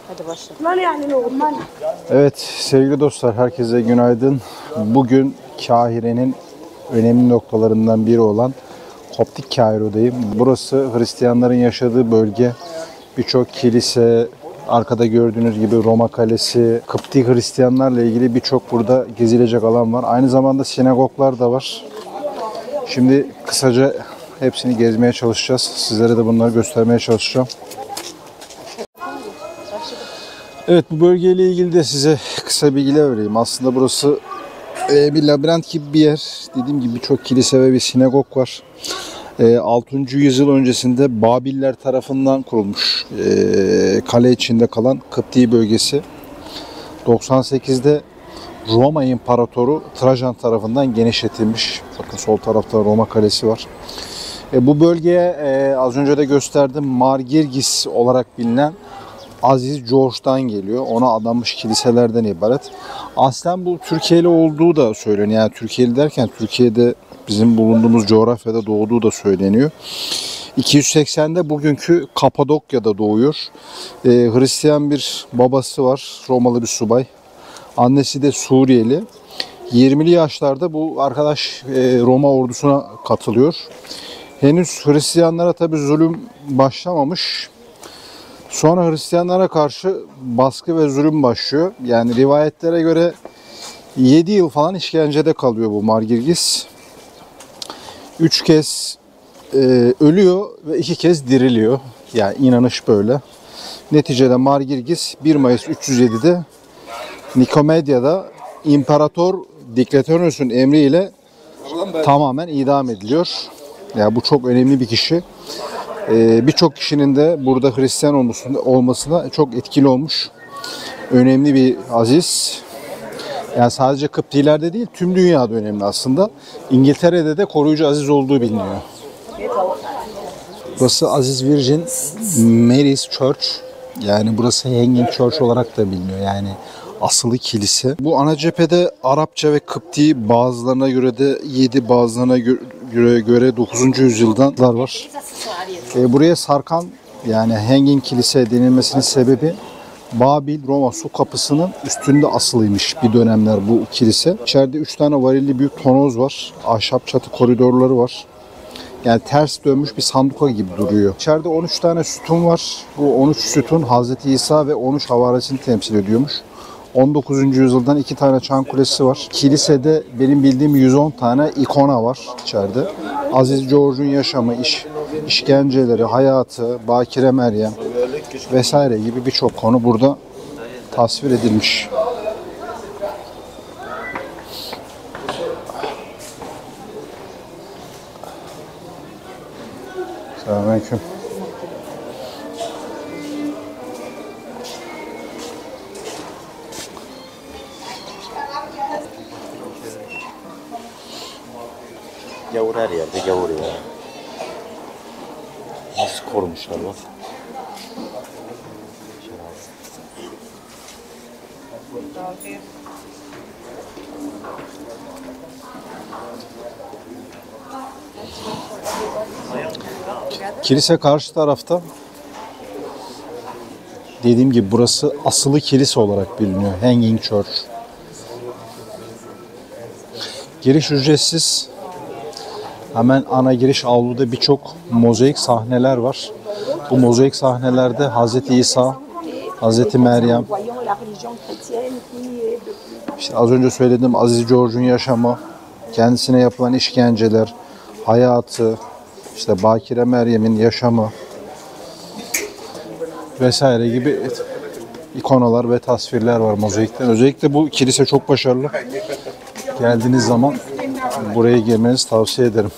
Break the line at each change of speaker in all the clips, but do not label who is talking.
Hadi başla.
Evet sevgili dostlar, herkese günaydın. Bugün Kahire'nin önemli noktalarından biri olan Koptik Kairo'dayım. Burası Hristiyanların yaşadığı bölge. Birçok kilise, arkada gördüğünüz gibi Roma Kalesi, Kıpti Hristiyanlarla ilgili birçok burada gezilecek alan var. Aynı zamanda sinagoglar da var. Şimdi kısaca hepsini gezmeye çalışacağız. Sizlere de bunları göstermeye çalışacağım. Evet, bu bölgeyle ilgili de size kısa bilgiler vereyim. Aslında burası bir labirent gibi bir yer. Dediğim gibi birçok kilise ve bir sinagog var. 6. yüzyıl öncesinde Babiller tarafından kurulmuş kale içinde kalan Kıpti bölgesi. 98'de Roma İmparatoru Trajan tarafından genişletilmiş. Bakın sol tarafta Roma Kalesi var. Bu bölgeye az önce de gösterdim, Margirgis olarak bilinen Aziz George'dan geliyor. Ona adanmış kiliselerden ibaret. Aslen bu Türkiye'li olduğu da söyleniyor. Yani Türkiye'li derken Türkiye'de bizim bulunduğumuz coğrafyada doğduğu da söyleniyor. 280'de bugünkü Kapadokya'da doğuyor. Hristiyan bir babası var. Romalı bir subay. Annesi de Suriyeli. 20'li yaşlarda bu arkadaş Roma ordusuna katılıyor. Henüz Hristiyanlara tabi zulüm başlamamış. Sonra Hristiyanlara karşı baskı ve zulüm başlıyor. Yani rivayetlere göre 7 yıl falan işkencede kalıyor bu Margirgis. 3 kez ölüyor ve 2 kez diriliyor. Yani inanış böyle. Neticede Margirgis 1 Mayıs 307'de Nikomedia'da İmparator Diklatörnüs'ün emriyle tamamen idam ediliyor. Yani bu çok önemli bir kişi. Birçok kişinin de burada Hristiyan olmasına çok etkili olmuş. Önemli bir aziz. Yani sadece Kıptilerde değil, tüm dünyada önemli aslında. İngiltere'de de koruyucu aziz olduğu biliniyor. Burası Aziz Virgin Mary's Church. Yani burası Hanging Church olarak da biliniyor. Yani asılı kilise. Bu ana cephede Arapça ve Kıpti, bazılarına göre de 7, bazılarına göre 9. yüzyıldan var. Buraya sarkan, yani Hanging Kilise denilmesinin sebebi Babil Roma su kapısının üstünde asılıymış bir dönemler bu kilise. İçeride 3 tane varilli büyük tonoz var. Ahşap çatı koridorları var. Yani ters dönmüş bir sanduka gibi duruyor. İçeride 13 tane sütun var. Bu 13 sütun Hazreti İsa ve 13 havarisini temsil ediyormuş. 19. yüzyıldan 2 tane çan kulesi var. Kilisede benim bildiğim 110 tane ikona var içeride. Aziz George'un yaşamı, işkenceleri, hayatı, Bakire Meryem vesaire gibi birçok konu burada tasvir edilmiş. Selamünaleyküm.
Gavur her yerde gavur ya. Nasıl korumuşlar bak.
Kilise karşı tarafta. Dediğim gibi burası asılı kilise olarak biliniyor. Hanging Church. Giriş ücretsiz. Hemen ana giriş avluda birçok mozaik sahneler var. Bu mozaik sahnelerde Hazreti İsa, Hazreti Meryem, işte az önce söylediğim Aziz George'un yaşamı, kendisine yapılan işkenceler, hayatı, işte Bakire Meryem'in yaşamı vesaire gibi ikonalar ve tasvirler var mozaikten. Özellikle bu kilise çok başarılı. Geldiğiniz zaman buraya girmenizi tavsiye ederim.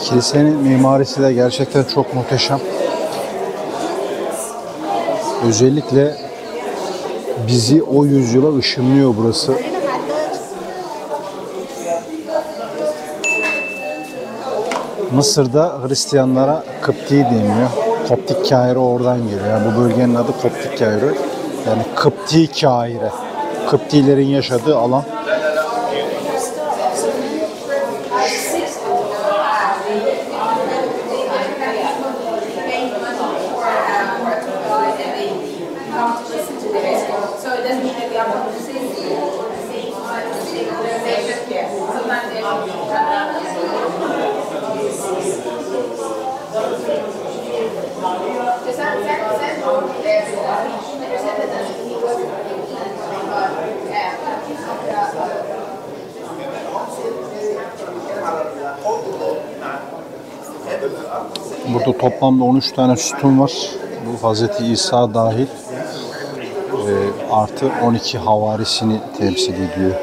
Kilisenin mimarisi de gerçekten çok muhteşem. Özellikle bizi o yüzyıla ışınlıyor burası. Mısır'da Hristiyanlara Kıpti deniliyor. Koptik Kahire oradan geliyor. Yani bu bölgenin adı Koptik Kahire. Yani Kıpti Kahire. Kıptilerin yaşadığı alan. Burada toplamda 13 tane sütun var. Bu Hazreti İsa dahil artı 12 havarisini temsil ediyor.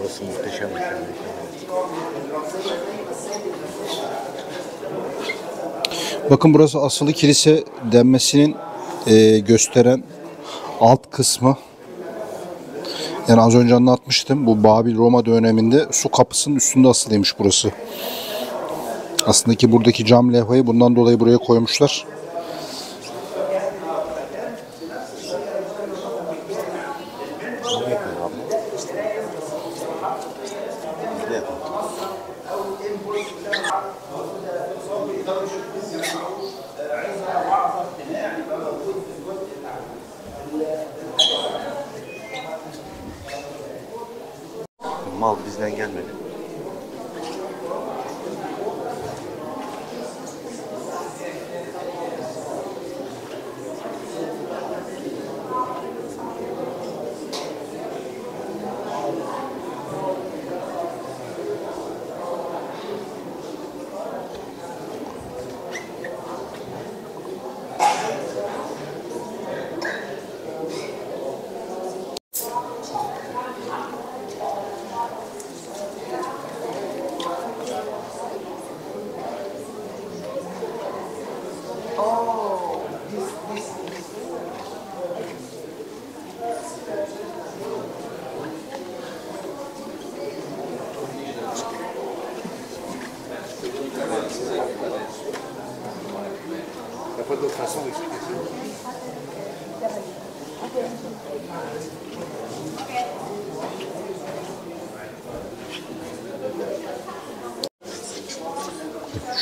Burası muhteşem bir şey.
Bakın burası asılı kilise denmesinin gösteren alt kısmı. Yani az önce anlatmıştım. Bu Babil Roma döneminde su kapısının üstünde asılıymış burası. Aslında ki buradaki cam levhayı bundan dolayı buraya koymuşlar.
Mal bizden gelmedi.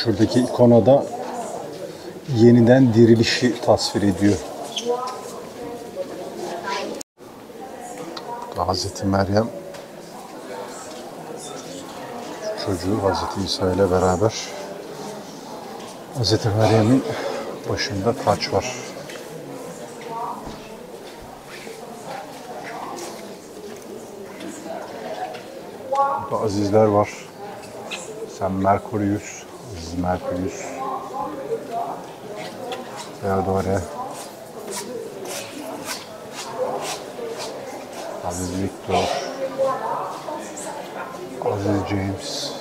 Şuradaki ikonada yeniden dirilişi tasvir ediyor. Hazreti Meryem çocuğu Hazreti İsa ile beraber. Hazreti Meryem'in başında taç var. Burada azizler var. Sen Merkurius, Aziz Merkurius, Theodore, Aziz Victor, Aziz James,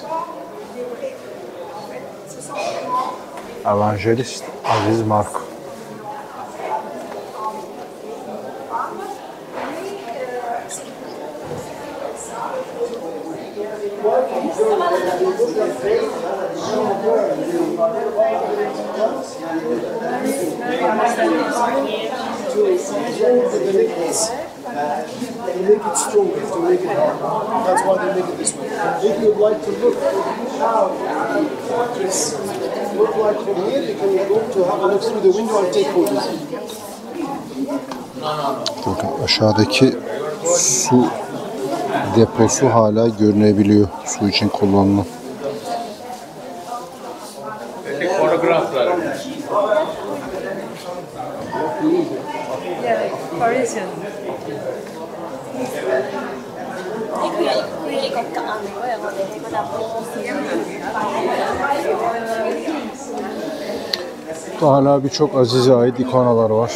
Evangelist Aziz Mark.
To make it stronger, to make it harder. That's why they make it this way. If you'd like to look how this look like from here, you can go to have a look through the window and take photos.
Bakın aşağıdaki su deposu hala görünebiliyor su için kullanılan.
Parisian.
Burada hala birçok Aziz'e ait ikonalar var.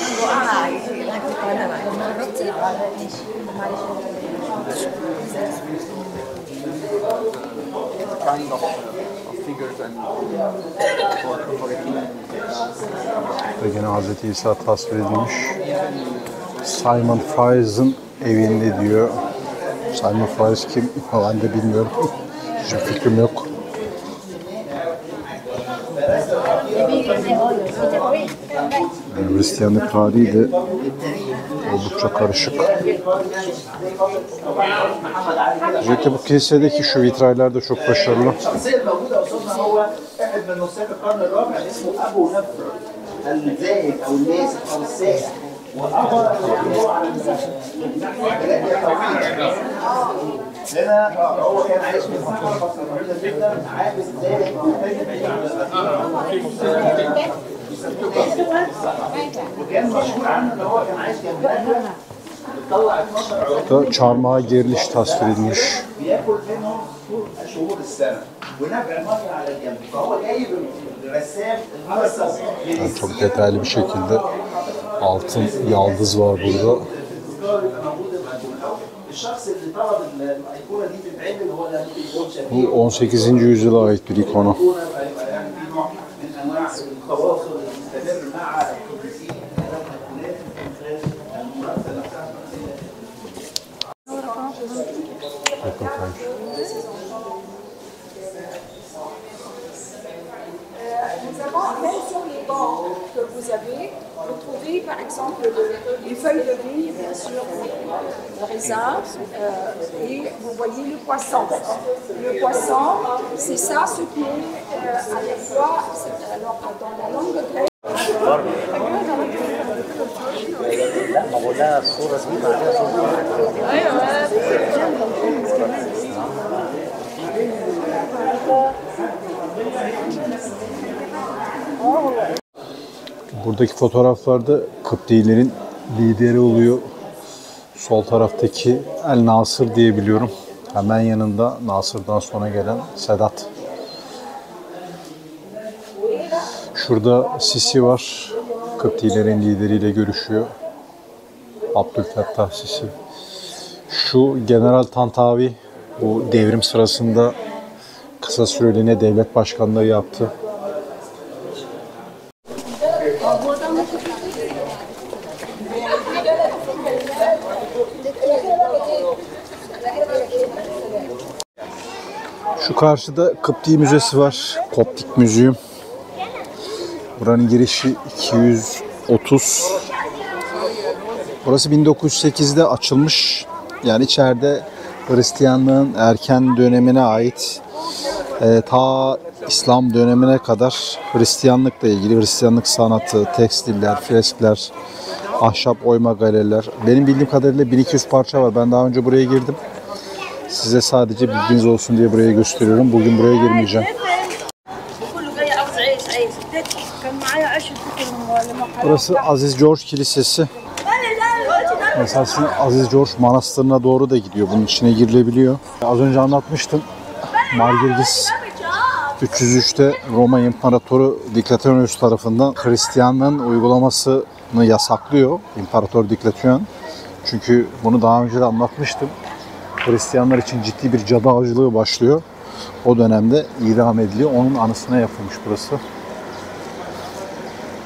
Burada gene Hz. İsa tasvir edilmiş. Simon Fraser'ın evinde diyor. Simon Fraser kim? Ben de bilmiyorum. Hiçbir fikrim yok. Hristiyanlık tarihi de oldukça karışık. Özellikle bu kilisedeki şu vitraylar da çok başarılı.
هو كان عايش من فتره طويله جدا عابس زاهد وكان مشهور عنه ان هو كان عايش جنب نهر بتطلع 12
Burada çarmıha geriliş tasvir edilmiş.
بياكل منهم طول شهور السنه ونبع الميه على الجنب فهو جايب الرسام المرسم
Yani çok detaylı bir şekilde altın yaldız var burada.
الشخص اللي طلب الايقونه دي تتعمل هو اللي يكون شبيه
Bu 18. yüzyıla ait bir ikona.
يعني في نوع من انواع التواصل المستمر مع القديسين
Nous avons, même sur les bancs que vous avez, vous trouvez par exemple les feuilles de vigne, bien sûr, le raisin, et vous voyez le poisson. Le poisson, c'est ça ce qui est à la fois, alors dans la langue grecque.
لا ما هو ده الصورة دي بعدها صورة
Buradaki fotoğraflarda Kıptilerin lideri oluyor. Sol taraftaki El Nasır diye biliyorum. Hemen yanında Nasır'dan sonra gelen Sedat. Şurada Sisi var. Kıptilerin lideriyle görüşüyor. Abdülfettah Sisi. Şu General Tantavi bu devrim sırasında kısa süreliğine devlet başkanlığı yaptı. Şu karşıda Kıpti Müzesi var. Koptik Müziğim. Buranın girişi 230. Burası 1908'de açılmış. Yani içeride Hristiyanlığın erken dönemine ait ta İslam dönemine kadar Hristiyanlıkla ilgili Hristiyanlık sanatı, tekstiller, freskler, ahşap oyma galeriler. Benim bildiğim kadarıyla 1200 parça var. Ben daha önce buraya girdim. Size sadece bilginiz olsun diye buraya gösteriyorum. Bugün buraya girmeyeceğim. Burası Aziz George Kilisesi. Esasında Aziz George Manastırı'na doğru da gidiyor. Bunun içine girilebiliyor. Az önce anlatmıştım. Margirgis 303'te Roma İmparatoru Diocletianus tarafından Hristiyanlığın uygulamasını yasaklıyor. İmparator Diocletian. Çünkü bunu daha önce de anlatmıştım. Hristiyanlar için ciddi bir cadı avcılığı başlıyor. O dönemde idam ediliyor. Onun anısına yapılmış burası.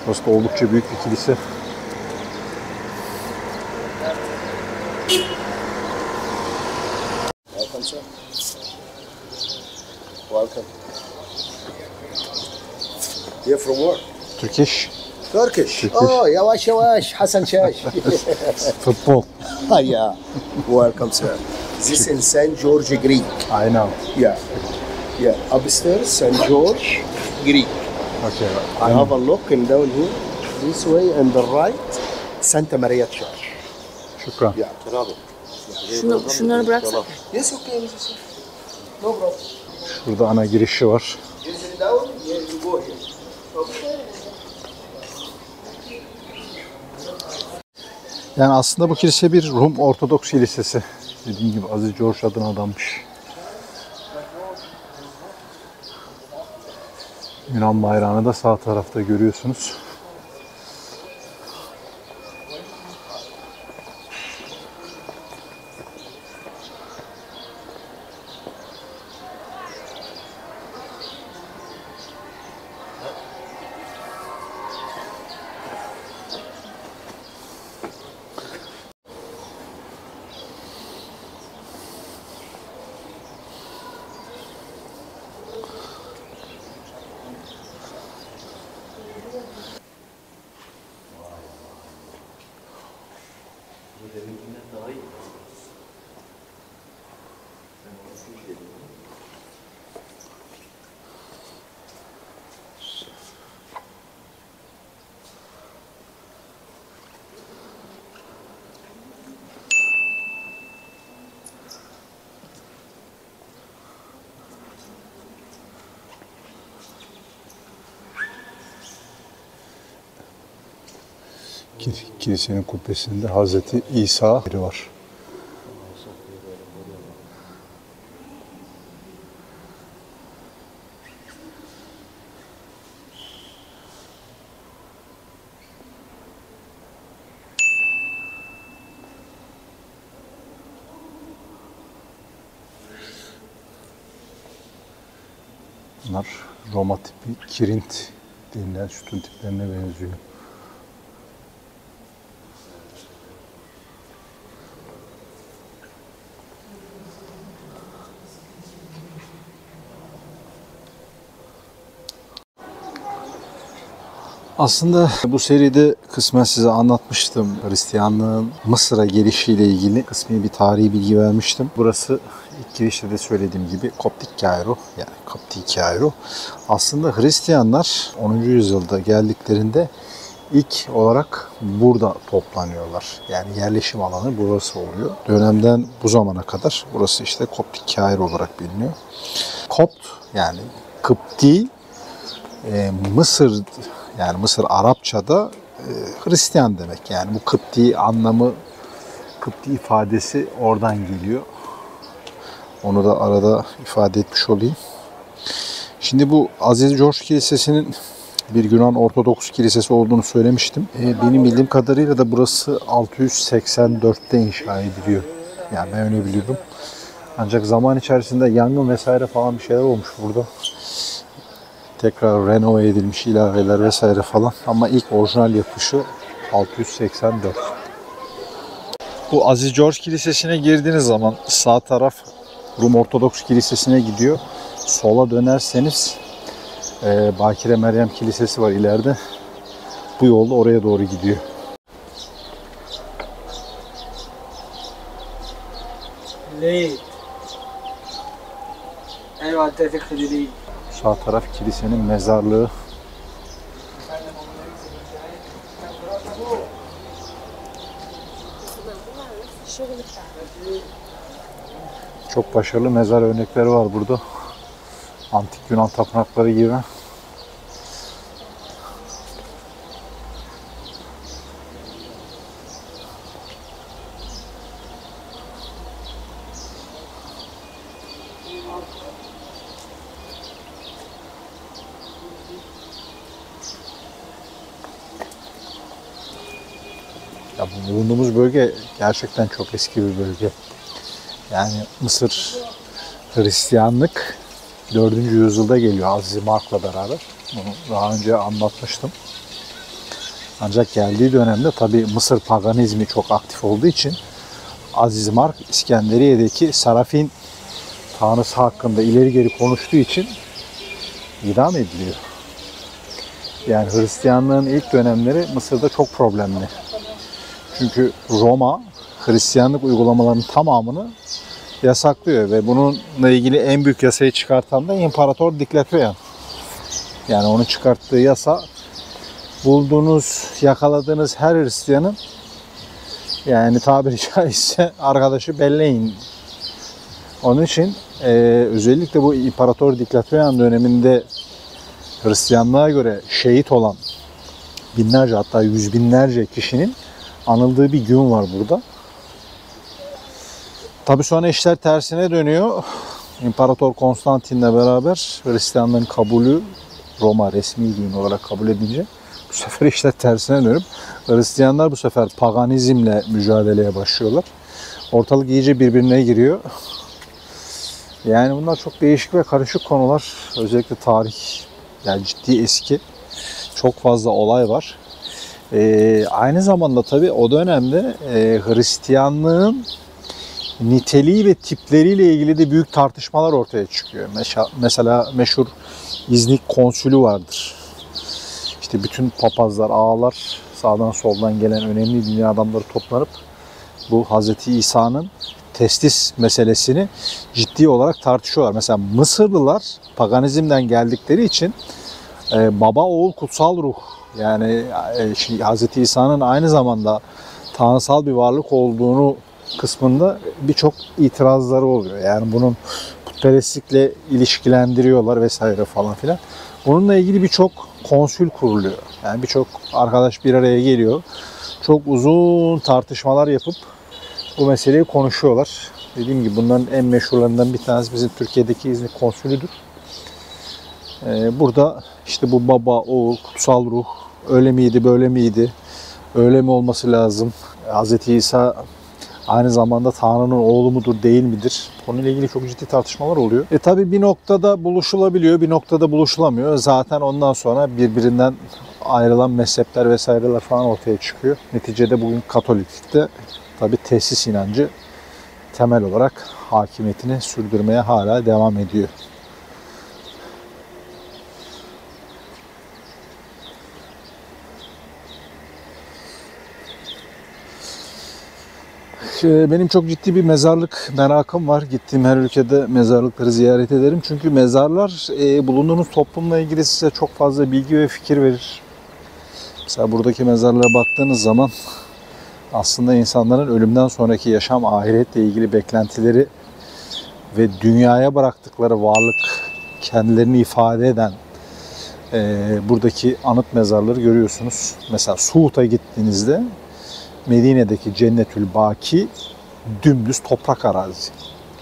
Burası da oldukça büyük bir kilise.
Welcome, sir. Welcome. You're from where?
Turkish
Turkish. Oh, yavaş yavaş. Hasan Şaş.
football.
Yeah. Welcome, sir. This is St. George Greek.
I know.
Yeah. Yeah. Upstairs, St. George Greek.
Okay.
I have a look and down here, this way and the right, Santa Maria Church.
Şükran.
Yeah.
Şunları bıraksak.
Yes, okay, Mrs. Sir. No problem.
Şurada ana girişi var.
You sit down, yeah, you go here. Okay.
Yani aslında bu kilise bir Rum Ortodoks kilisesi. Dediğim gibi Aziz George adına adanmış. Yunan bayrağını da sağ tarafta görüyorsunuz. Kilisenin kubbesinde Hazreti İsa yeri var. Bunlar Roma tipi kirint denilen sütun tiplerine benziyor. Aslında bu seride kısmen size anlatmıştım. Hristiyanlığın Mısır'a gelişiyle ilgili kısmi bir tarihi bilgi vermiştim. Burası ilk girişte de söylediğim gibi Koptik Kairo, yani Koptik Kairo. Aslında Hristiyanlar 10. yüzyılda geldiklerinde ilk olarak burada toplanıyorlar. Yani yerleşim alanı burası oluyor. Dönemden bu zamana kadar burası işte Koptik Kairo olarak biliniyor. Kopt yani Kıpti, Mısır, yani Mısır Arapçada Hristiyan demek. Yani bu Kıpti anlamı, Kıpti ifadesi oradan geliyor. Onu da arada ifade etmiş olayım. Şimdi bu Aziz George Kilisesi'nin bir Yunan Ortodoks Kilisesi olduğunu söylemiştim. Benim bildiğim kadarıyla da burası 684'te inşa ediliyor. Yani ben öyle biliyorum. Ancak zaman içerisinde yangın vesaire falan bir şeyler olmuş burada. Tekrar renove edilmiş ilaveler vesaire falan. Ama ilk orijinal yapışı 684. Bu Aziz George Kilisesi'ne girdiğiniz zaman sağ taraf Rum Ortodoks Kilisesi'ne gidiyor. Sola dönerseniz Bakire Meryem Kilisesi var ileride. Bu yolda oraya doğru gidiyor. Sağ taraf kilisenin mezarlığı. Çok başarılı mezar örnekleri var burada. Antik Yunan tapınakları gibi. Ya bulunduğumuz bölge gerçekten çok eski bir bölge. Yani Mısır Hristiyanlık 4. yüzyılda geliyor Aziz Mark'la beraber. Bunu daha önce anlatmıştım. Ancak geldiği dönemde tabi Mısır paganizmi çok aktif olduğu için Aziz Mark İskenderiye'deki Sarafin tanrısı hakkında ileri geri konuştuğu için idam ediliyor. Yani Hristiyanlığın ilk dönemleri Mısır'da çok problemli. Çünkü Roma Hristiyanlık uygulamalarının tamamını yasaklıyor ve bununla ilgili en büyük yasayı çıkartan da İmparator Dikletiyan. Yani onun çıkarttığı yasa bulduğunuz, yakaladığınız her Hristiyanın Yani tabiri caizse arkadaşı belleyin. Onun için özellikle bu İmparator Diklatoyan döneminde Hristiyanlığa göre şehit olan binlerce hatta yüz binlerce kişinin anıldığı bir gün var burada. Tabi sonra işler tersine dönüyor. İmparator Konstantin'le beraber Hristiyanlığın kabulü Roma resmi din olarak kabul edince bu sefer işler tersine dönüp Hristiyanlar bu sefer paganizmle mücadeleye başlıyorlar. Ortalık iyice birbirine giriyor. Yani bunlar çok değişik ve karışık konular. Özellikle tarih, yani ciddi eski. Çok fazla olay var. Aynı zamanda tabii o dönemde Hristiyanlığın niteliği ve tipleriyle ilgili de büyük tartışmalar ortaya çıkıyor. Mesela meşhur İznik konsülü vardır. İşte bütün papazlar, ağalar, sağdan soldan gelen önemli dünya adamları toplanıp bu Hazreti İsa'nın testis meselesini ciddi olarak tartışıyorlar. Mesela Mısırlılar paganizmden geldikleri için baba, oğul, kutsal ruh, yani Hazreti İsa'nın aynı zamanda tanrısal bir varlık olduğunu kısmında birçok itirazları oluyor. Yani bunun putperestlikle ilişkilendiriyorlar vesaire falan filan. Bununla ilgili birçok konsül kuruluyor. Yani birçok arkadaş bir araya geliyor. Çok uzun tartışmalar yapıp bu meseleyi konuşuyorlar. Dediğim gibi bunların en meşhurlarından bir tanesi bizim Türkiye'deki İznik konsülüdür. Burada işte bu baba, oğul, kutsal ruh öyle miydi, böyle miydi, öyle mi olması lazım? Hz. İsa aynı zamanda Tanrı'nın oğlu mudur, değil midir? Konuyla ilgili çok ciddi tartışmalar oluyor. Tabii bir noktada buluşulabiliyor, bir noktada buluşulamıyor. Zaten ondan sonra birbirinden ayrılan mezhepler vesaireler falan ortaya çıkıyor. Neticede bugün Katoliklikte tabii tesis inancı temel olarak hakimiyetini sürdürmeye hala devam ediyor. Benim çok ciddi bir mezarlık merakım var. Gittiğim her ülkede mezarlıkları ziyaret ederim. Çünkü mezarlar bulunduğunuz toplumla ilgili size çok fazla bilgi ve fikir verir. Mesela buradaki mezarlara baktığınız zaman aslında insanların ölümden sonraki yaşam, ahiretle ilgili beklentileri ve dünyaya bıraktıkları varlık, kendilerini ifade eden buradaki anıt mezarları görüyorsunuz. Mesela Suud'a gittiğinizde Medine'deki Cennetül Baki dümdüz toprak arazi.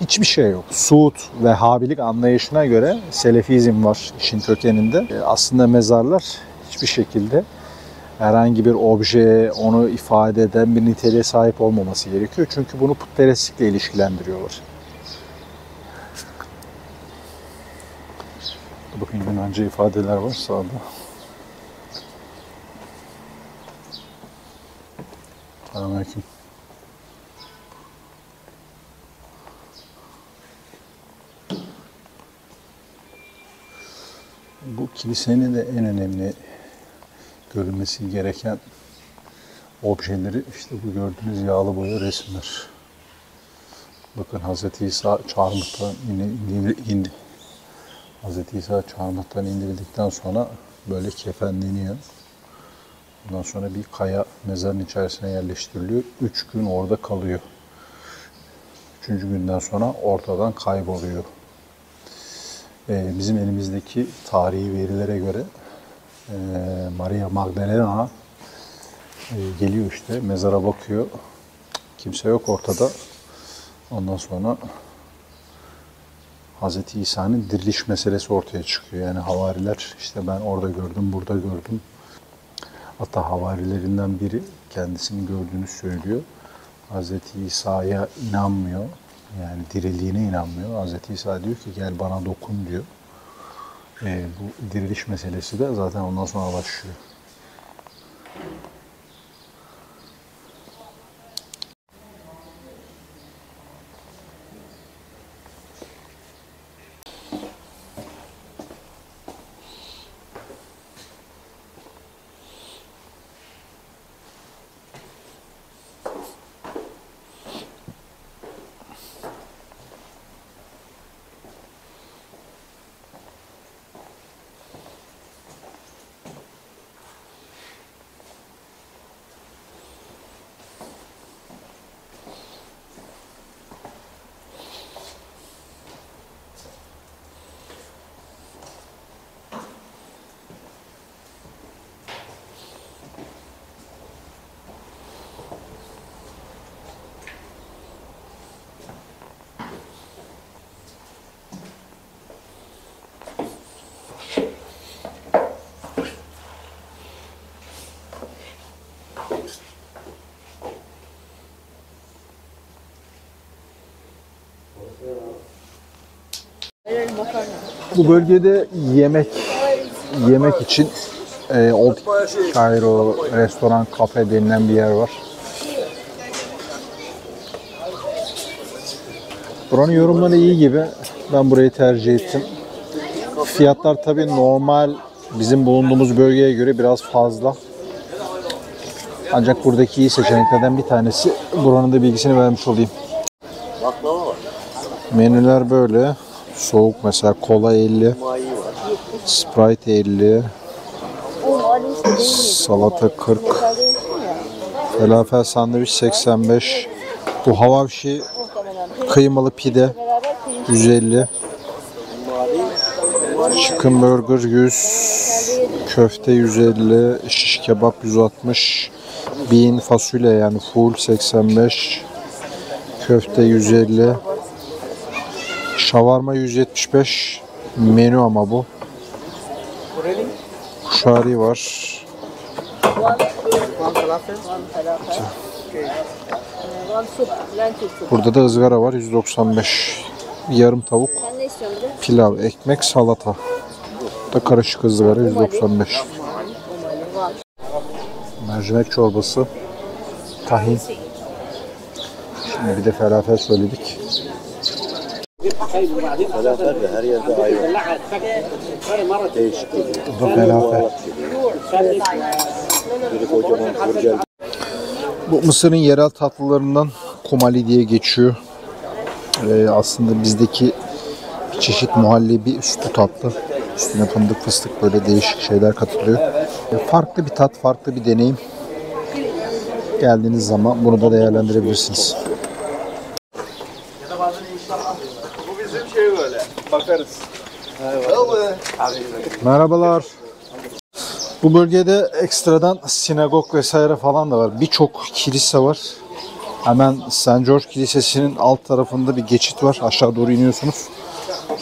Hiçbir şey yok. Suud ve Habilik anlayışına göre Selefizm var işin kökeninde. Aslında mezarlar hiçbir şekilde herhangi bir obje, onu ifade eden bir niteliğe sahip olmaması gerekiyor. Çünkü bunu putperestlikle ilişkilendiriyorlar. Bakın Yunanca ifadeler var sağda. Selamünaleyküm. Bu kilisenin de en önemli görülmesi gereken objeleri işte bu gördüğünüz yağlı boya resimler. Bakın Hz. İsa çarmıhtan indi. Hz. İsa çarmıhtan indirildikten sonra böyle kefenleniyor. Ondan sonra bir kaya mezarın içerisine yerleştiriliyor. 3 gün orada kalıyor. 3. günden sonra ortadan kayboluyor. Bizim elimizdeki tarihi verilere göre Maria Magdalena geliyor işte mezara bakıyor. Kimse yok ortada. Ondan sonra Hz. İsa'nın diriliş meselesi ortaya çıkıyor. Yani havariler işte ben orada gördüm, burada gördüm. Hatta havarilerinden biri kendisini gördüğünü söylüyor. Hz. İsa'ya inanmıyor. Yani dirildiğine inanmıyor. Hz. İsa diyor ki gel bana dokun diyor. Bu diriliş meselesi de zaten ondan sonra başlıyor. Bu bölgede yemek için Old Cairo restoran, kafe denilen bir yer var. Buranın yorumları iyi gibi. Ben burayı tercih ettim. Fiyatlar tabii normal bizim bulunduğumuz bölgeye göre biraz fazla. Ancak buradaki iyi seçeneklerden bir tanesi. Buranın da bilgisini vermiş olayım. Menüler böyle. Soğuk mesela kola 50, Sprite 50, salata 40, falafel sandviç 85, bu havavşi kıymalı pide 150, chicken burger 100, köfte 150, şiş kebap 160, bean fasulye yani full 85, köfte 150, şavarma 175, menü ama bu. Kuşari var. Burada da ızgara var 195. Yarım tavuk, pilav, ekmek, salata. Da karışık ızgara 195. Mercimek çorbası, tahin. Şimdi bir de falafel söyledik.
Falafel de her yerde ayrı. Değişik geliyor.
Bu da falafel.
Biri kocaman burger.
Bu Mısır'ın yerel tatlılarından kumali diye geçiyor. Aslında bizdeki bir çeşit muhallebi sütlü tatlı. Üstüne fındık, fıstık böyle değişik şeyler katılıyor. Farklı bir tat, farklı bir deneyim. Geldiğiniz zaman bunu da değerlendirebilirsiniz.
Bu bizim şey böyle. Bakarız.
Merhabalar. Bu bölgede ekstradan sinagog vesaire falan da var. Birçok kilise var. Hemen St. George Kilisesi'nin alt tarafında bir geçit var. Aşağı doğru iniyorsunuz.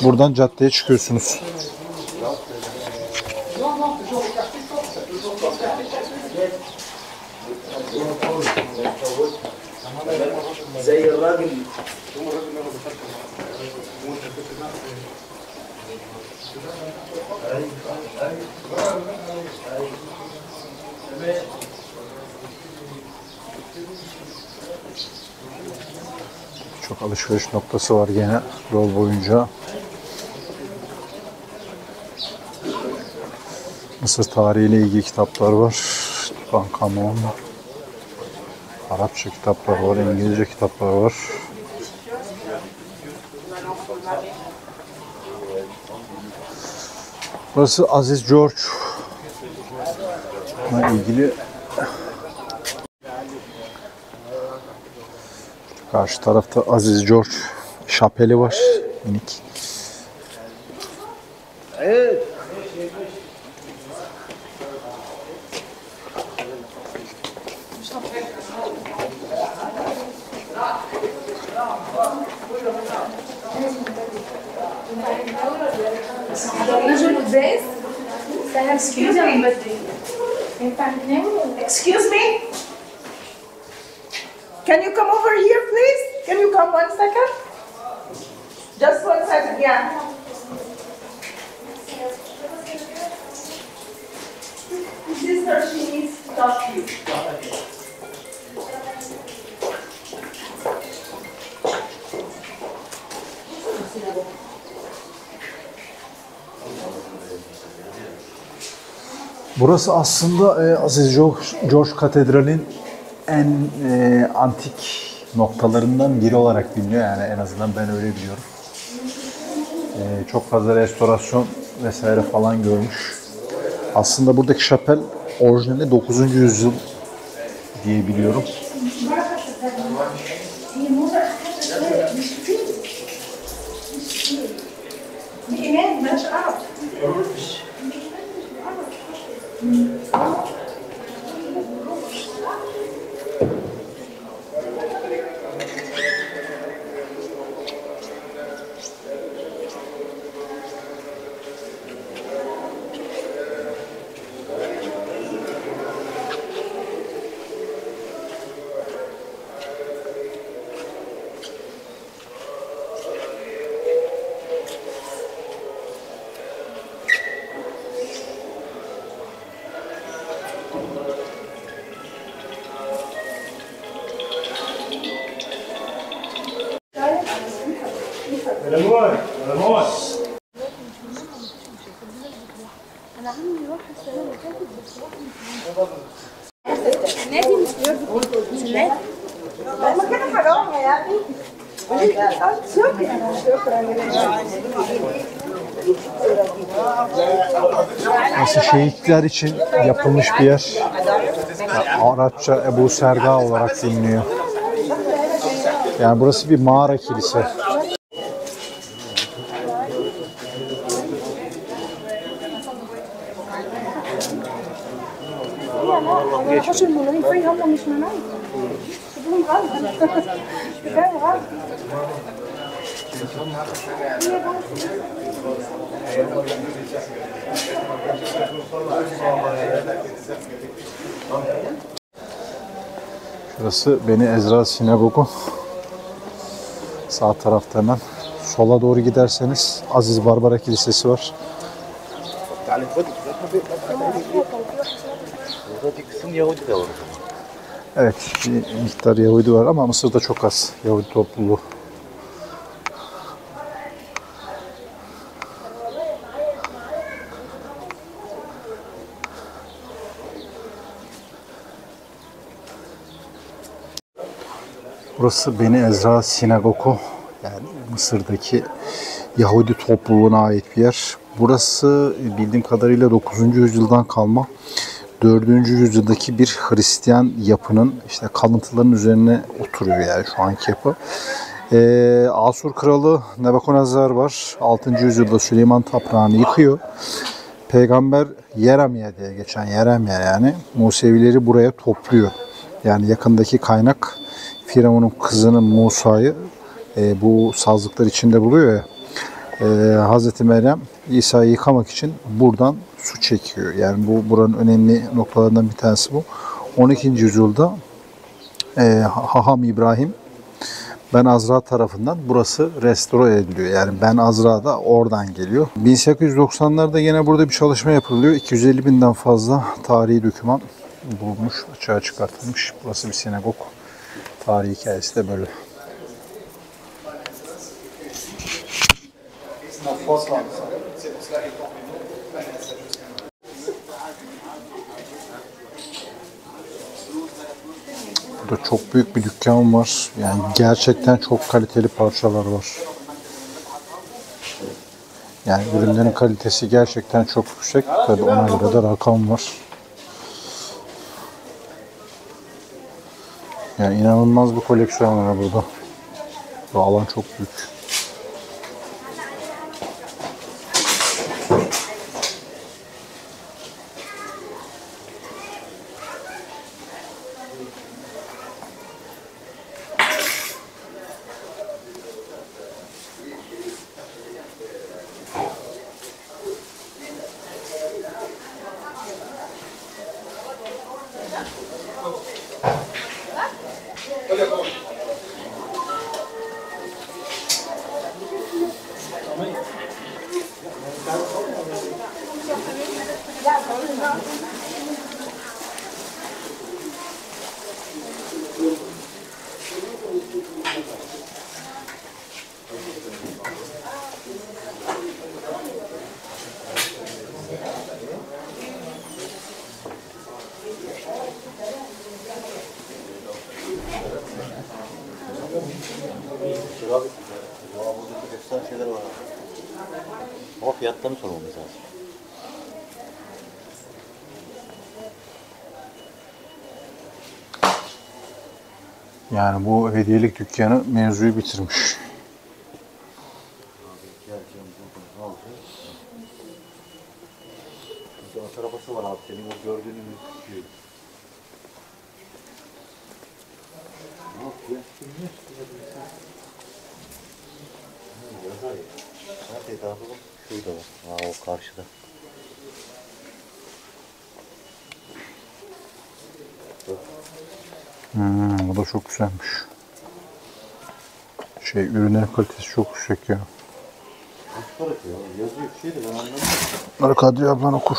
Buradan caddeye çıkıyorsunuz. Çok alışveriş noktası var gene yol boyunca. Mısır tarihiyle ilgili kitaplar var. Tutankamon. Arapça kitaplar var, İngilizce kitaplar var. Burası Aziz George'la ilgili. Karşı tarafta Aziz George şapeli var. Minik.
Evet.
Excuse me? Can you come over here, please? Can you come 1 second? Just 1 second, yeah. Sister, she needs to talk to you.
Burası aslında Aziz George Katedrali'nin en antik noktalarından biri olarak biliniyor. Yani en azından ben öyle biliyorum. Çok fazla restorasyon vesaire falan görmüş. Aslında buradaki şapel orijinali 9. yüzyıl diye biliyorum.
انا عمي راح السنه اللي فاتت بس راح النادي مش بيرضوا مش النادي
ما كان حرام يا اخي.
Burası şehitler için yapılmış bir yer. Arapça Ebu Serga olarak biliniyor. Yani burası bir mağara kilise.
الحوش المولين فيه هم مش مناي شوفهم غلط كفايه غلط
Burası Beni Ezra Sinagogu. Sağ tarafta hemen. Sola doğru giderseniz Aziz Barbara Kilisesi var.
Buradaki kısım Yahudi de var.
Evet, bir miktar Yahudi var ama Mısır'da çok az Yahudi topluluğu. Burası Beni Ezra Sinagogu, yani Mısır'daki Yahudi topluluğuna ait bir yer. Burası bildiğim kadarıyla 9. yüzyıldan kalma 4. yüzyıldaki bir Hristiyan yapının işte kalıntılarının üzerine oturuyor yani şu anki yapı. Asur kralı Nebuchadnezzar var. 6. yüzyılda Süleyman Tapınağı'nı yıkıyor. Peygamber Yeremye diye geçen Yeremye yani Musevileri buraya topluyor. Yani yakındaki kaynak Firavun'un kızının Musa'yı bu sazlıklar içinde buluyor ya. Hazreti Meryem İsa'yı yıkamak için buradan su çekiyor. Yani bu buranın önemli noktalarından bir tanesi bu. 12. yüzyılda Haham İbrahim Ben Azra tarafından burası restore ediliyor. Yani Ben Azra da oradan geliyor. 1890'larda yine burada bir çalışma yapılıyor. 250 binden fazla tarihi doküman bulunmuş, açığa çıkartılmış. Burası bir sinagog. Tarihi hikayesi de böyle. Burada çok büyük bir dükkan var. Yani gerçekten çok kaliteli parçalar var. Yani ürünlerin kalitesi gerçekten çok yüksek. Tabii ona göre de rakam var. Yani inanılmaz bir koleksiyon var burada. Bu alan çok büyük.
Buradaki efsane şeyler var. Ama fiyatlarını sormamız lazım.
Yani bu hediyelik dükkanı mevzuyu bitirmiş.
Burada at arabası var abi. Senin o gördüğünü tutuyor. Ne yapıyor? Neredeydi abi bu? Şurada var. Aa, o karşıda.
Bu da çok güzelmiş. Ürünlerin kalitesi çok yüksek ya.
Kaç para ya? Yazıyor bir şey de ben anlamadım.
Bunları Kadriye ablan okur.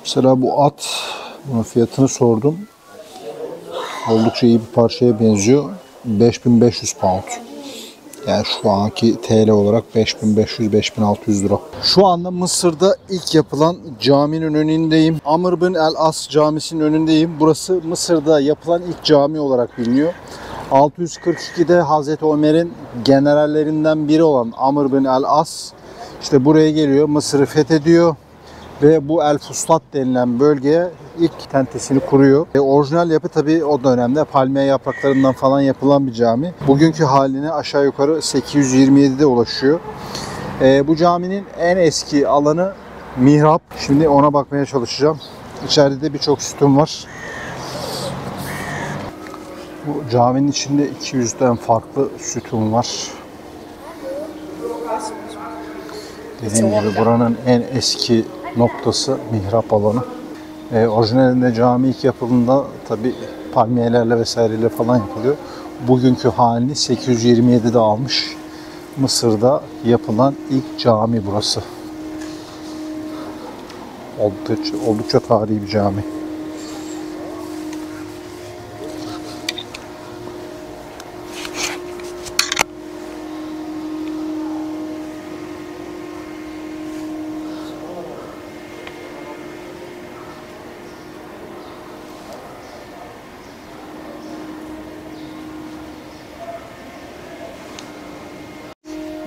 Mesela bu at, bunun fiyatını sordum. Oldukça iyi bir parçaya benziyor. 5500 pound. Yani şu anki TL olarak 5500-5600 lira. Şu anda Mısır'da ilk yapılan caminin önündeyim. Amr bin El As Camisi'nin önündeyim. Burası Mısır'da yapılan ilk cami olarak biliniyor. 642'de Hazreti Ömer'in generallerinden biri olan Amr bin El As işte buraya geliyor, Mısır'ı fethediyor ve bu El Fustat denilen bölgeye ilk tentesini kuruyor. Orijinal yapı tabii o dönemde palmiye yapraklarından falan yapılan bir cami. Bugünkü haline aşağı yukarı 827'de ulaşıyor. Bu caminin en eski alanı mihrap. Şimdi ona bakmaya çalışacağım. İçeride de birçok sütun var. Bu caminin içinde 200'den farklı sütun var. Dediğim gibi buranın en eski noktası mihrap alanı. Orijinalinde cami ilk yapıldığında tabi palmiyelerle vesaireyle falan yapılıyor. Bugünkü halini 827'de almış. Mısır'da yapılan ilk cami burası. Oldukça tarihi bir cami.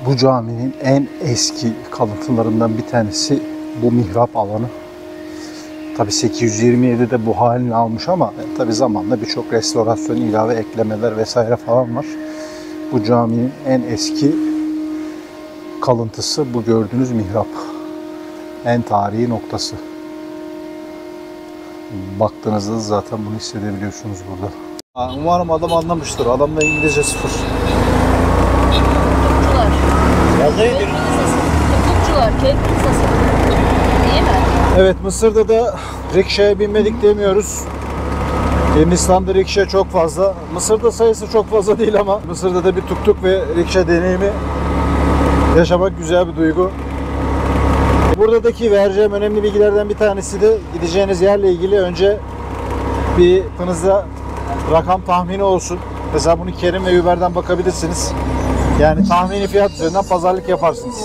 Bu caminin en eski kalıntılarından bir tanesi bu mihrap alanı. Tabi 827'de bu halini almış ama tabi zamanla birçok restorasyon, ilave eklemeler vesaire falan var. Bu caminin en eski kalıntısı bu gördüğünüz mihrap. En tarihi noktası. Baktığınızda zaten bunu hissedebiliyorsunuz burada. Umarım adam anlamıştır. Adamda İngilizce sıfır.
Tutukçular, keyif kısası. Değil mi?
Evet, Mısır'da da rikşaya binmedik demiyoruz. Hindistan'da rikşa çok fazla. Mısır'da sayısı çok fazla değil ama Mısır'da da bir tuk-tuk ve rikşa deneyimi yaşamak güzel bir duygu. Buradaki vereceğim önemli bilgilerden bir tanesi de gideceğiniz yerle ilgili önce bir kafanızda rakam tahmini olsun. Mesela bunu Kerim ve Uber'den bakabilirsiniz. Yani tahmini fiyat üzerinden pazarlık yaparsınız.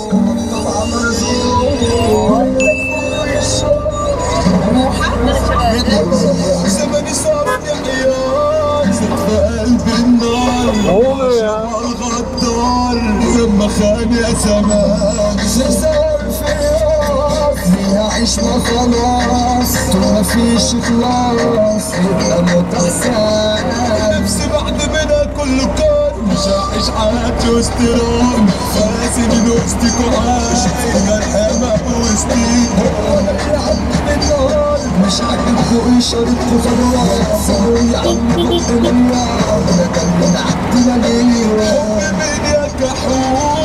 Ne oluyor ya? عشنا خلاص ما فيش خلاص نبقى متحسن نفسي بعد منها كله كان مش عايش حياتي واسترام فاسد وسطي كوعاش مرحمة وسطي وانا اللي عندي بالنهار مش عاجبكوا اشارتكوا خلاص صاروا يا عم كنت مليار انا كان من عندنا ليه حب مين يا كحول